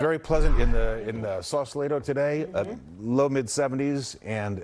Very pleasant in the Sausalito today, low mid 70s, and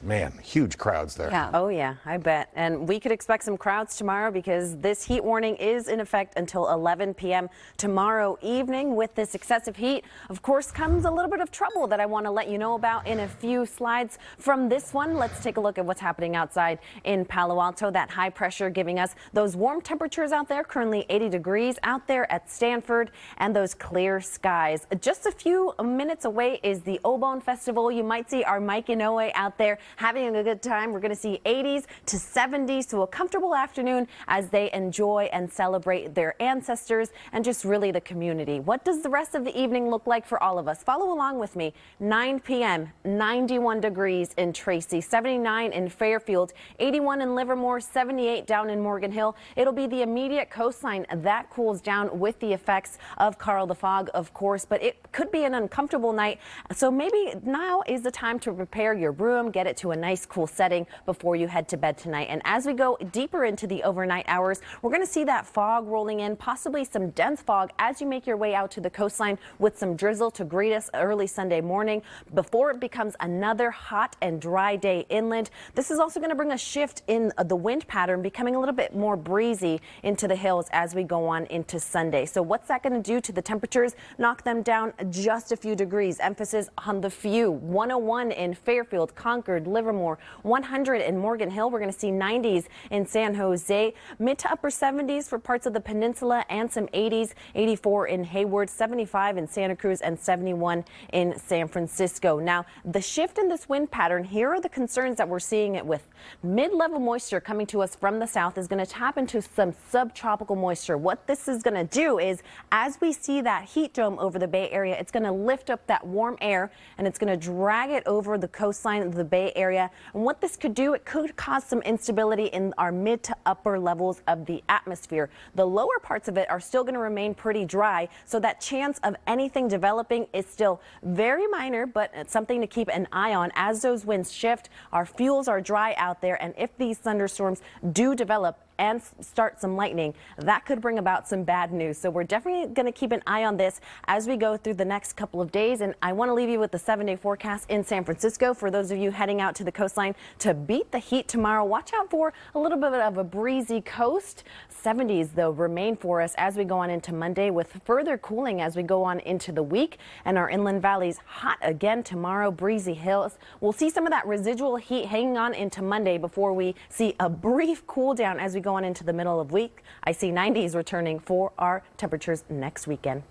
man, huge crowds there. Yeah. Oh yeah, I bet. And we could expect some crowds tomorrow because this heat warning is in effect until 11 p.m. tomorrow evening. With this excessive heat, of course, comes a little bit of trouble that I want to let you know about in a few slides from this one. Let's take a look at what's happening outside in Palo Alto. That high pressure giving us those warm temperatures out there, currently 80 degrees out there at Stanford, and those clear skies. Just a few minutes away is the Obon Festival. You might see our Mike Inoue out there having a good time. We're going to see 80s to 70s, so a comfortable afternoon as they enjoy and celebrate their ancestors and just really the community. What does the rest of the evening look like for all of us? Follow along with me. 9 p.m., 91 degrees in Tracy, 79 in Fairfield, 81 in Livermore, 78 down in Morgan Hill. It'll be the immediate coastline that cools down with the effects of Carl the Fog, of course, but it could be an uncomfortable night. So maybe now is the time to prepare your room, get it to a nice cool setting before you head to bed tonight. And as we go deeper into the overnight hours, we're going to see that fog rolling in, possibly some dense fog as you make your way out to the coastline with some drizzle to greet us early Sunday morning before it becomes another hot and dry day inland. This is also going to bring a shift in the wind pattern, becoming a little bit more breezy into the hills as we go on into Sunday. So what's that going to do to the temperatures? Knock them down just a few degrees. Emphasis on the few. 101 in Fairfield, Concord, Livermore, 100 in Morgan Hill. We're going to see 90s in San Jose, mid to upper 70s for parts of the peninsula, and some 80s, 84 in Hayward, 75 in Santa Cruz, and 71 in San Francisco. Now, the shift in this wind pattern, here are the concerns that we're seeing it with. Mid-level moisture coming to us from the south is going to tap into some subtropical moisture. What this is going to do is, as we see that heat dome over the Bay Area, it's going to lift up that warm air and it's going to drag it over the coastline of the Bay Area. And what this could do, it could cause some instability in our mid to upper levels of the atmosphere. The lower parts of it are still going to remain pretty dry, so that chance of anything developing is still very minor, but it's something to keep an eye on as those winds shift. Our fuels are dry out there, and if these thunderstorms do develop and start some lightning, that could bring about some bad news. So we're definitely going to keep an eye on this as we go through the next couple of days. And I want to leave you with the 7-day forecast in San Francisco. For those of you heading out to the coastline to beat the heat tomorrow, watch out for a little bit of a breezy coast. 70s, though, remain for us as we go on into Monday, with further cooling as we go on into the week. And our inland valleys hot again tomorrow, breezy hills. We'll see some of that residual heat hanging on into Monday before we see a brief cool down as we go on into the middle of week. I see 90s returning for our temperatures next weekend.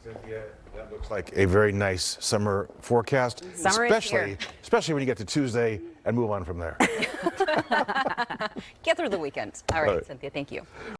Cynthia, that looks like a very nice summer forecast, Summer especially when you get to Tuesday and move on from there. Get through the weekend. All right, Cynthia, thank you.